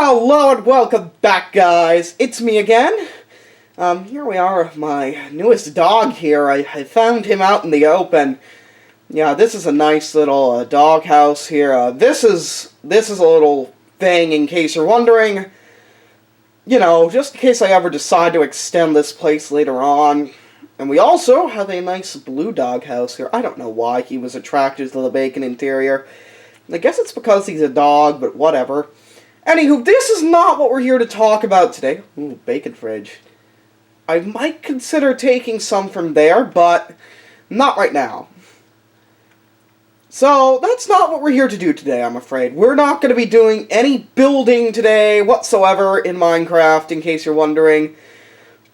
Hello and welcome back, guys. It's me again. Here we are with my newest dog here. I found him out in the open. Yeah, this is a nice little dog house here. This is a little thing in case you're wondering. You know, just in case I ever decide to extend this place later on. And we also have a nice blue dog house here. I don't know why he was attracted to the bacon interior. I guess it's because he's a dog, but whatever. Anywho, this is not what we're here to talk about today. Ooh, bacon fridge. I might consider taking some from there, but not right now. So, that's not what we're here to do today, I'm afraid. We're not going to be doing any building today whatsoever in Minecraft, in case you're wondering.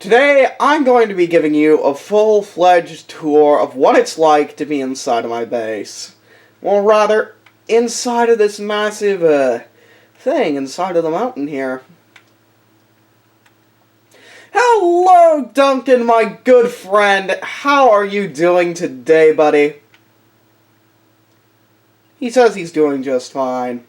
Today, I'm going to be giving you a full-fledged tour of what it's like to be inside of my base. Or rather, inside of this massive, thing inside of the mountain here. Hello, Duncan, my good friend. How are you doing today, buddy? He says he's doing just fine.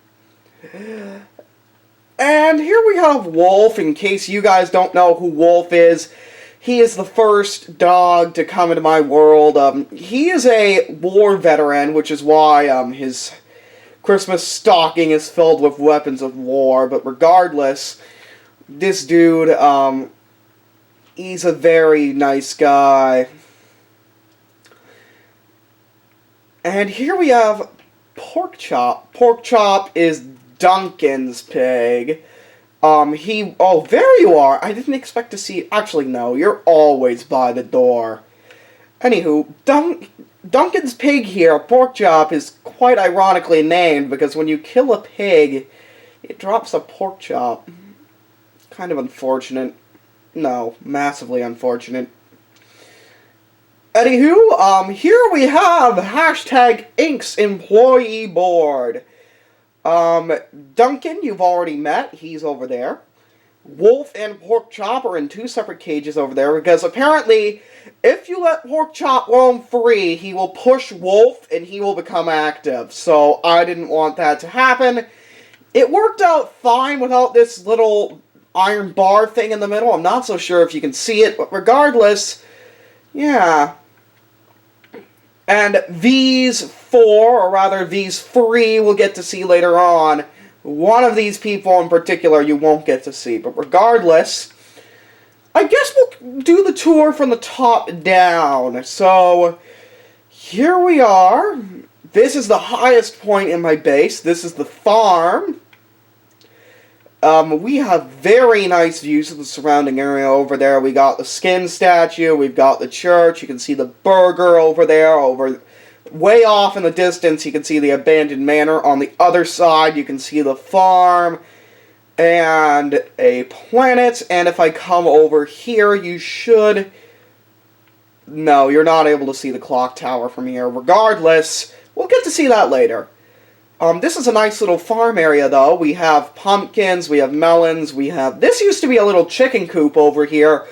And here we have Wolf, in case you guys don't know who Wolf is. He is the first dog to come into my world. He is a war veteran, which is why his Christmas stocking is filled with weapons of war, but regardless, this dude, he's a very nice guy. And here we have Pork Chop. Pork Chop is Duncan's pig. Oh, there you are! I didn't expect to see, actually no, you're always by the door. Anywho, Duncan's pig here, Pork Chop, is quite ironically named because when you kill a pig, it drops a pork chop. Kind of unfortunate. No, massively unfortunate. Anywho, here we have hashtag Inks Employee Board. Duncan, you've already met. He's over there. Wolf and Pork Chop are in two separate cages over there because apparently, if you let Pork Chop roam free, he will push Wolf and he will become active. So I didn't want that to happen. It worked out fine without this little iron bar thing in the middle. I'm not so sure if you can see it, but regardless, yeah. And these four, or rather these three, we'll get to see later on. One of these people in particular you won't get to see, but regardless, I guess we'll do the tour from the top down. So, here we are. This is the highest point in my base. This is the farm. We have very nice views of the surrounding area over there. We got the skin statue, we've got the church, you can see the burger over there, way off in the distance, you can see the abandoned manor. On the other side, you can see the farm and a planet. And if I come over here, you should... No, you're not able to see the clock tower from here. Regardless, we'll get to see that later. This is a nice little farm area, though. We have pumpkins, we have melons, we have... This used to be a little chicken coop over here,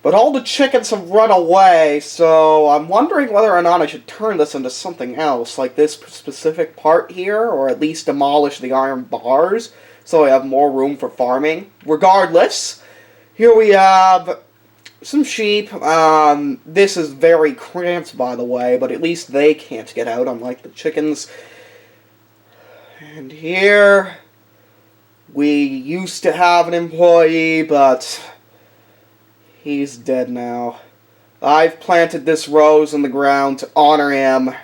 but all the chickens have run away, so I'm wondering whether or not I should turn this into something else, like this specific part here, or at least demolish the iron bars, so I have more room for farming. Regardless, here we have some sheep. This is very cramped, by the way, but at least they can't get out, unlike the chickens. And here, we used to have an employee, but he's dead now. I've planted this rose in the ground to honor him.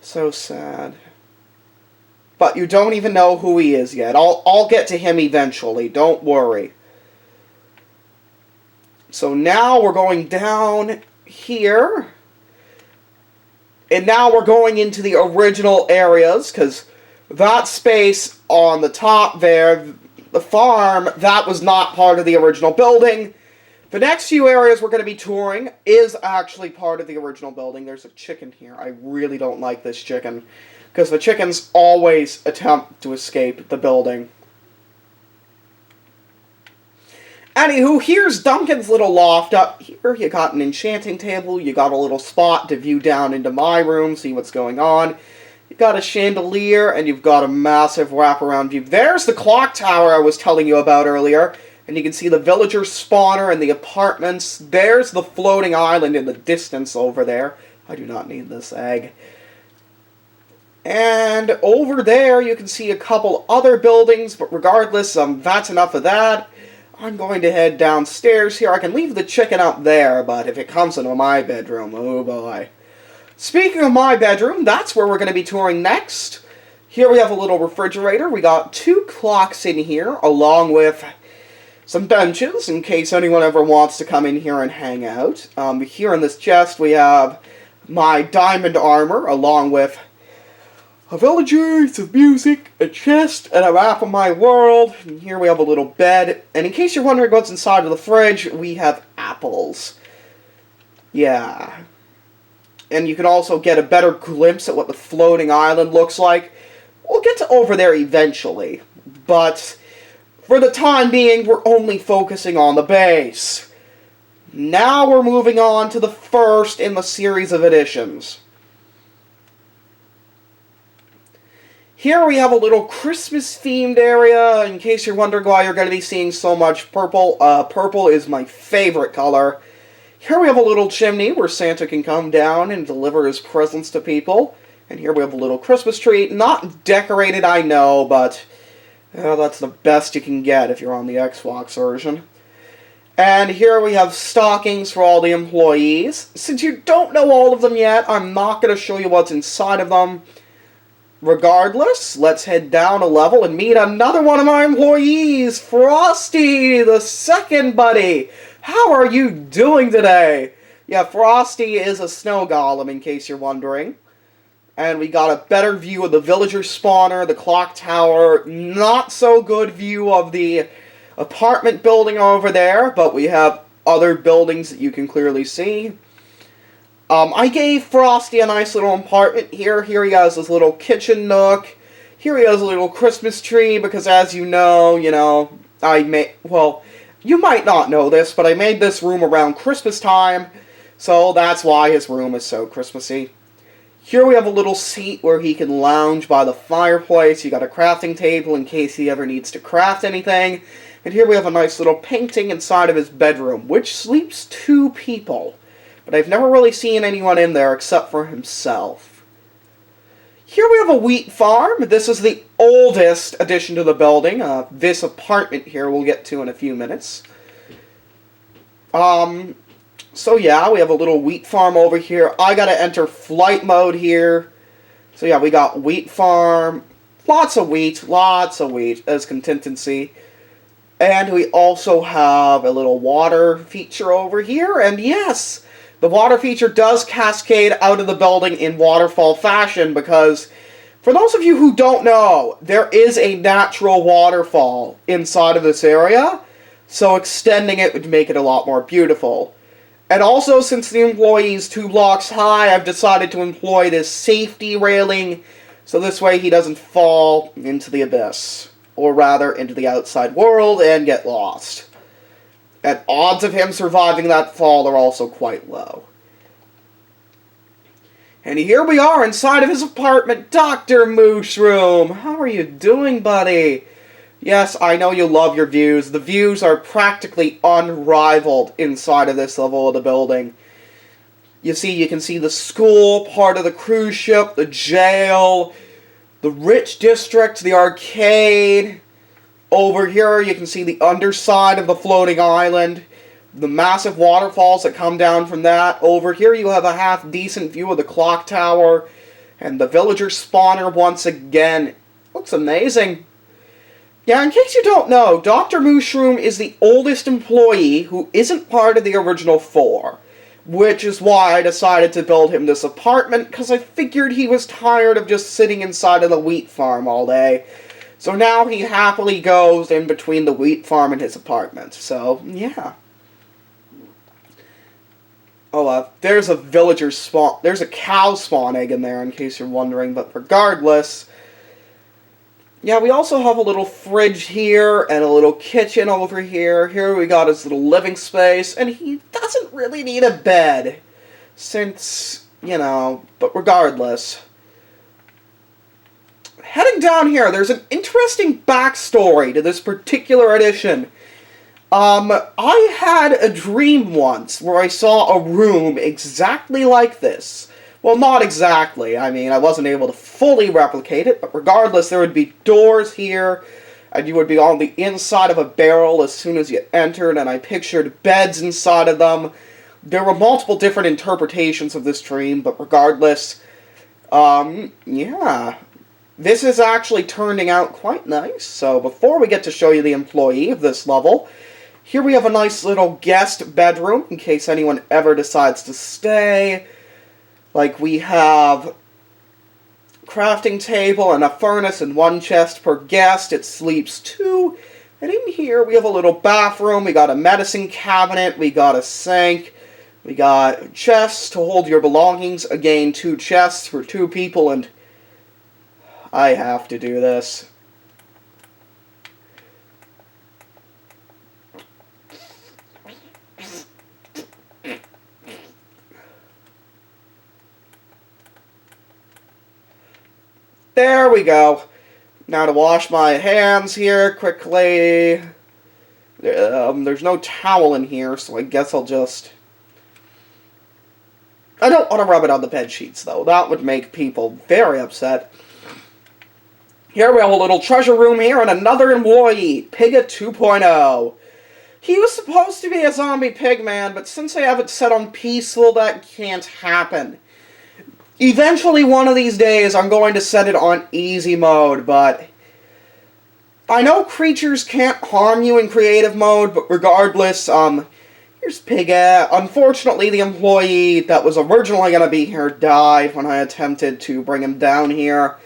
So sad. But you don't even know who he is yet. I'll get to him eventually, don't worry. So now we're going down here. And now we're going into the original areas, because that space on the top there, the farm, that was not part of the original building. The next few areas we're going to be touring is actually part of the original building. There's a chicken here. I really don't like this chicken, because the chickens always attempt to escape the building. Anywho, here's Duncan's little loft up here. You got an enchanting table. You got a little spot to view down into my room, see what's going on. You got a chandelier, and you've got a massive wraparound view. There's the clock tower I was telling you about earlier, and you can see the villager spawner and the apartments. There's the floating island in the distance over there. I do not need this egg. And over there you can see a couple other buildings, but regardless, that's enough of that. I'm going to head downstairs here. I can leave the chicken up there, but if it comes into my bedroom, oh boy. Speaking of my bedroom, that's where we're going to be touring next. Here we have a little refrigerator. We got 2 clocks in here, along with some benches, in case anyone ever wants to come in here and hang out. Here in this chest we have my diamond armor, along with a villager, some music, a chest, and a map of my world. And here we have a little bed. And in case you're wondering what's inside of the fridge, we have apples. Yeah. And you can also get a better glimpse at what the floating island looks like. We'll get to over there eventually. But for the time being, we're only focusing on the base. Now we're moving on to the first in the series of additions. Here we have a little Christmas-themed area, in case you're wondering why you're going to be seeing so much purple. Purple is my favorite color. Here we have a little chimney where Santa can come down and deliver his presents to people. And here we have a little Christmas tree. Not decorated, I know, but that's the best you can get if you're on the Xbox version. And here we have stockings for all the employees. Since you don't know all of them yet, I'm not going to show you what's inside of them. Regardless, let's head down a level and meet another one of my employees, Frosty, the second buddy. How are you doing today? Yeah, Frosty is a snow golem, in case you're wondering. And we got a better view of the villager spawner, the clock tower, not so good view of the apartment building over there, but we have other buildings that you can clearly see. I gave Frosty a nice little apartment here. Here he has his little kitchen nook. Here he has a little Christmas tree, because as you know, well, you might not know this, but I made this room around Christmas time, so that's why his room is so Christmassy. Here we have a little seat where he can lounge by the fireplace. You got a crafting table in case he ever needs to craft anything. And here we have a nice little painting inside of his bedroom, which sleeps 2 people. But I've never really seen anyone in there except for himself. Here we have a wheat farm. This is the oldest addition to the building. This apartment here we'll get to in a few minutes. So yeah, we have a little wheat farm over here. I gotta enter flight mode here. So yeah, we got wheat farm. Lots of wheat as contingency. And we also have a little water feature over here. And yes, the water feature does cascade out of the building in waterfall fashion, because for those of you who don't know, there is a natural waterfall inside of this area, so extending it would make it a lot more beautiful. And also, since the employee is 2 blocks high, I've decided to employ this safety railing, so this way he doesn't fall into the abyss, or rather into the outside world and get lost. And odds of him surviving that fall are also quite low. And here we are inside of his apartment, Dr. Mushroom. How are you doing, buddy? Yes, I know you love your views. The views are practically unrivaled inside of this level of the building. You can see the school, part of the cruise ship, the jail, the rich district, the arcade. Over here, you can see the underside of the floating island, the massive waterfalls that come down from that. Over here, you have a half-decent view of the clock tower, and the villager spawner once again. Looks amazing. Yeah, in case you don't know, Dr. Mushroom is the oldest employee who isn't part of the original 4, which is why I decided to build him this apartment, because I figured he was tired of just sitting inside of the wheat farm all day. So now he happily goes in between the wheat farm and his apartment. So, yeah. Oh, there's a villager spawn. There's a cow spawn egg in there, in case you're wondering. But regardless, yeah, we also have a little fridge here and a little kitchen over here. Here we got his little living space, and he doesn't really need a bed, since, but regardless. heading down here, there's an interesting backstory to this particular edition. I had a dream once where I saw a room exactly like this. Well, not exactly. I mean, I wasn't able to fully replicate it, but regardless, there would be doors here, and you would be on the inside of a barrel as soon as you entered, and I pictured beds inside of them. There were multiple different interpretations of this dream, but regardless, yeah. This is actually turning out quite nice, so before we get to show you the employee of this level, here we have a nice little guest bedroom, in case anyone ever decides to stay. Like, we have crafting table and a furnace and one chest per guest. It sleeps two. And in here we have a little bathroom. We got a medicine cabinet. We got a sink. We got chests to hold your belongings. Again, 2 chests for 2 people, and I have to do this. There we go. Now to wash my hands here quickly. There's no towel in here, so I guess I'll just... I don't want to rub it on the bed sheets, though. That would make people very upset. Here we have a little treasure room here and another employee, Pigga 2.0. He was supposed to be a zombie pig man, but since I have it set on peaceful, that can't happen. Eventually, one of these days, I'm going to set it on easy mode, but I know creatures can't harm you in creative mode, but regardless, here's Pigga. Unfortunately, the employee that was originally going to be here died when I attempted to bring him down here,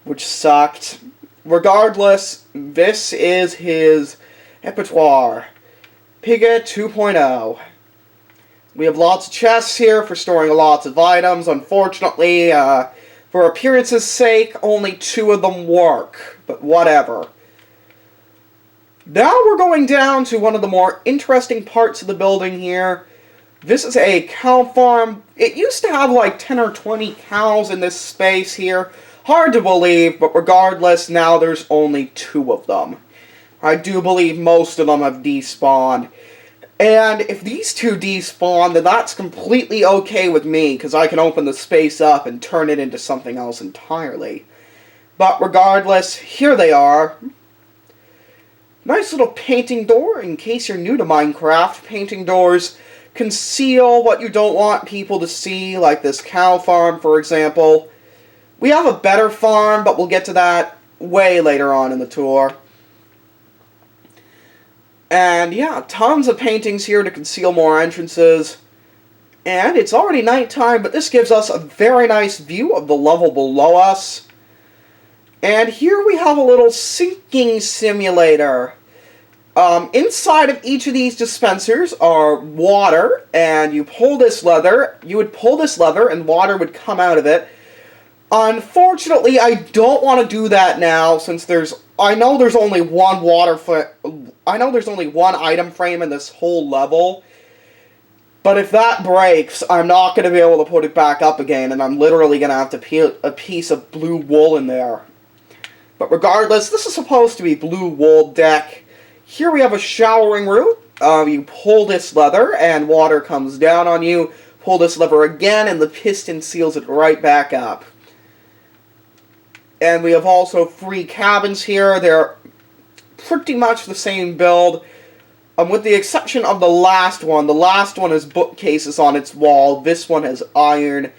which sucked. Regardless, this is his repertoire. Pigga 2.0. We have lots of chests here for storing lots of items. Unfortunately, for appearance's sake, only 2 of them work. But whatever. Now we're going down to one of the more interesting parts of the building here. This is a cow farm. It used to have like 10 or 20 cows in this space here. Hard to believe, but regardless, now there's only 2 of them. I do believe most of them have despawned. And if these 2 despawn, then that's completely okay with me, because I can open the space up and turn it into something else entirely. But regardless, here they are. Nice little painting door. In case you're new to Minecraft, painting doors conceal what you don't want people to see, like this cow farm, for example. We have a better farm, but we'll get to that way later on in the tour. And yeah, tons of paintings here to conceal more entrances. And it's already nighttime, but this gives us a very nice view of the level below us. And here we have a little sinking simulator. Inside of each of these dispensers are water, and you would pull this lever, and water would come out of it. Unfortunately, I don't want to do that now, since I know there's only one item frame in this whole level. But if that breaks, I'm not going to be able to put it back up again, and I'm literally going to have to peel a piece of blue wool in there. But regardless, this is supposed to be blue wool deck. Here we have a showering room. You pull this lever, and water comes down on you. Pull this lever again, and the piston seals it right back up. And we have also 3 cabins here. They're pretty much the same build, with the exception of the last one. The last one has bookcases on its wall. This one has iron.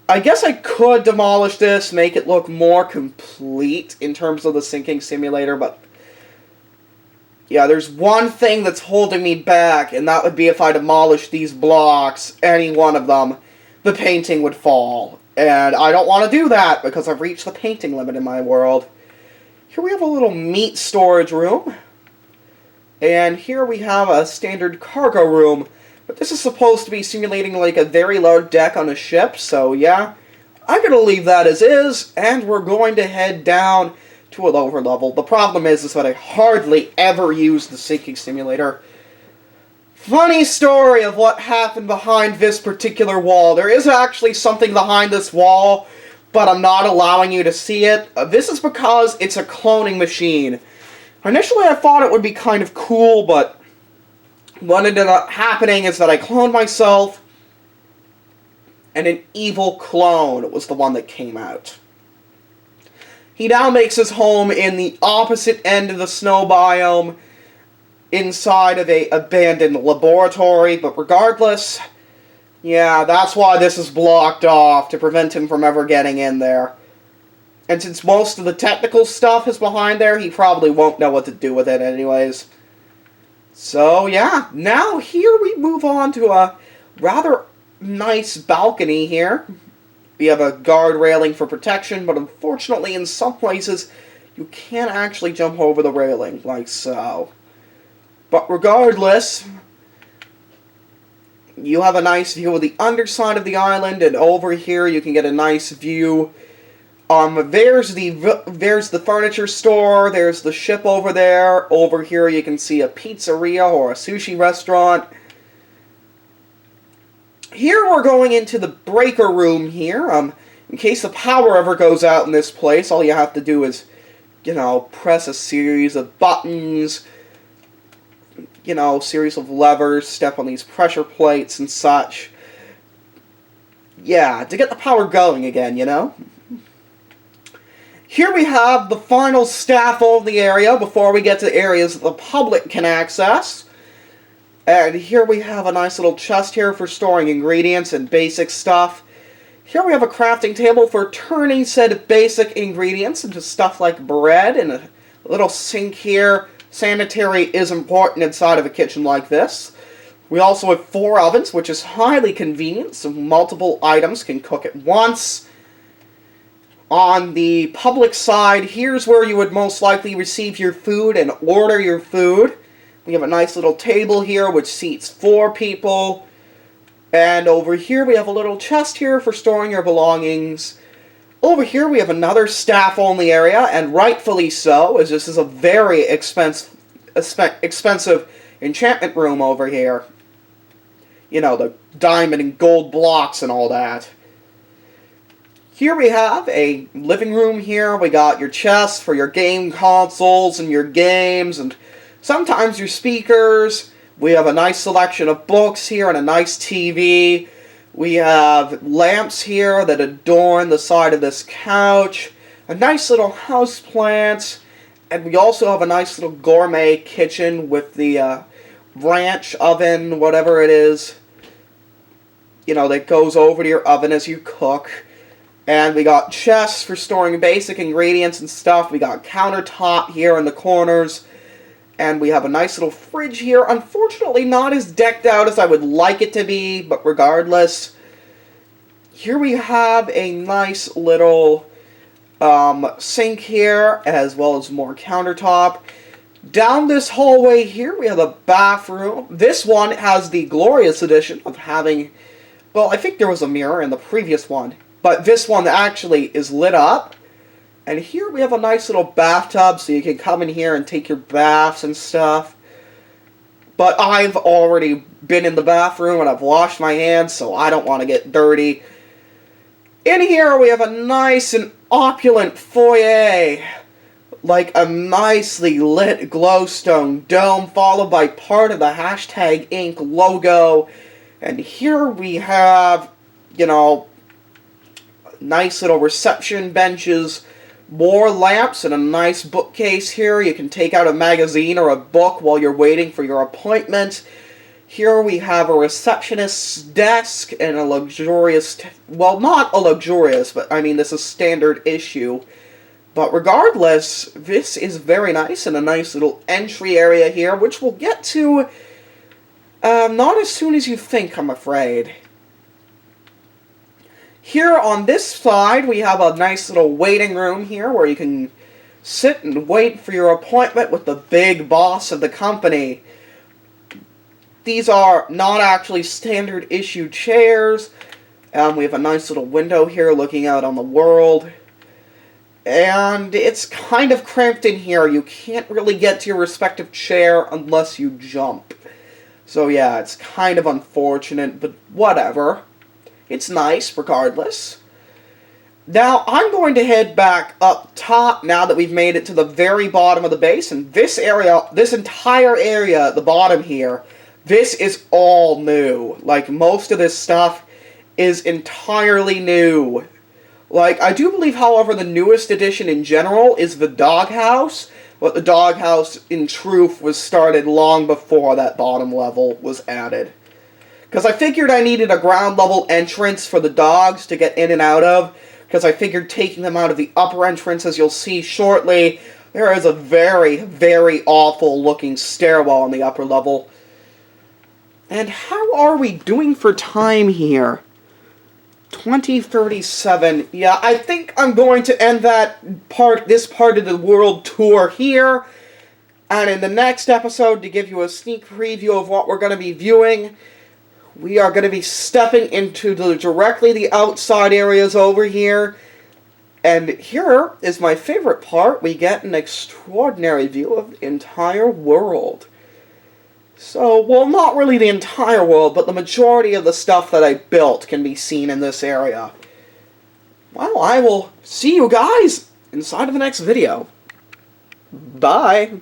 I guess I could demolish this, make it look more complete in terms of the sinking simulator, but yeah, there's one thing that's holding me back, and that would be if I demolish these blocks, any one of them, the painting would fall. And I don't want to do that, because I've reached the painting limit in my world. Here we have a little meat storage room. And here we have a standard cargo room. But this is supposed to be simulating like a very large deck on a ship, so yeah. I'm going to leave that as is, and we're going to head down to a lower level. The problem is that I hardly ever use the sinking simulator. Funny story of what happened behind this particular wall. There is actually something behind this wall. but I'm not allowing you to see it. This is because it's a cloning machine. Initially, I thought it would be kind of cool, but what ended up happening is that I cloned myself, and an evil clone was the one that came out. He now makes his home in the opposite end of the snow biome, inside of a abandoned laboratory, but regardless, yeah, that's why this is blocked off, to prevent him from ever getting in there. And since most of the technical stuff is behind there, he probably won't know what to do with it anyways. So, yeah, now here we move on to a rather nice balcony here. We have a guard railing for protection, but unfortunately in some places you can't actually jump over the railing, like so. But regardless, you have a nice view of the underside of the island, and over here you can get a nice view. There's the furniture store, there's the ship over there. Over here you can see a pizzeria or a sushi restaurant. Here we're going into the breaker room here. In case the power ever goes out in this place, all you have to do is, press a series of buttons, series of levers, step on these pressure plates and such. Yeah, to get the power going again, Here we have the final staff-only area before we get to areas that the public can access. And here we have a nice little chest here for storing ingredients and basic stuff. Here we have a crafting table for turning said basic ingredients into stuff like bread, and a little sink here. Sanitary is important inside of a kitchen like this. We also have 4 ovens, which is highly convenient, so multiple items can cook at once. On the public side, here's where you would most likely receive your food and order your food. We have a nice little table here which seats 4 people. And over here we have a little chest here for storing your belongings. Over here we have another staff-only area, and rightfully so, as this is a very expensive enchantment room over here. The diamond and gold blocks and all that. Here we have a living room here. We got your chest for your game consoles and your games, and sometimes your speakers. We have a nice selection of books here and a nice TV. We have lamps here that adorn the side of this couch. A nice little house plant. And we also have a nice little gourmet kitchen with the ranch oven, whatever it is, that goes over to your oven as you cook. And we got chests for storing basic ingredients and stuff. We got countertop here in the corners. And we have a nice little fridge here. Unfortunately, not as decked out as I would like it to be, but regardless. Here we have a nice little sink here, as well as more countertop. Down this hallway here, we have a bathroom. This one has the glorious addition of having, well, I think there was a mirror in the previous one, but this one actually is lit up. And here we have a nice little bathtub, so you can come in here and take your baths and stuff. But I've already been in the bathroom and I've washed my hands, so I don't want to get dirty. In here we have a nice and opulent foyer, like a nicely lit glowstone dome, followed by part of the hashtag Inc. logo. And here we have, nice little reception benches, more lamps, and a nice bookcase here. You can take out a magazine or a book while you're waiting for your appointment. Here we have a receptionist's desk and a luxurious, well, not a luxurious, but I mean this is standard issue. But regardless, this is very nice, and a nice little entry area here, which we'll get to not as soon as you think, I'm afraid. Here on this side, we have a nice little waiting room here where you can sit and wait for your appointment with the big boss of the company. These are not actually standard issue chairs. We have a nice little window here looking out on the world. And it's kind of cramped in here. You can't really get to your respective chair unless you jump. So yeah, it's kind of unfortunate, but whatever. It's nice, regardless. Now, I'm going to head back up top now that we've made it to the very bottom of the base. And this area, this entire area at the bottom here, this is all new. Like, most of this stuff is entirely new. Like, I do believe, however, the newest addition in general is the doghouse. But the doghouse, in truth, was started long before that bottom level was added. Because I figured I needed a ground level entrance for the dogs to get in and out of. Because I figured taking them out of the upper entrance, as you'll see shortly, there is a very, very awful looking stairwell on the upper level. And how are we doing for time here? 2037. Yeah, I think I'm going to end this part of the world tour here. And in the next episode, to give you a sneak preview of what we're going to be viewing, we are going to be stepping into directly the outside areas over here. And here is my favorite part. We get an extraordinary view of the entire world. So, well, not really the entire world, but the majority of the stuff that I built can be seen in this area. Well, I will see you guys inside of the next video. Bye.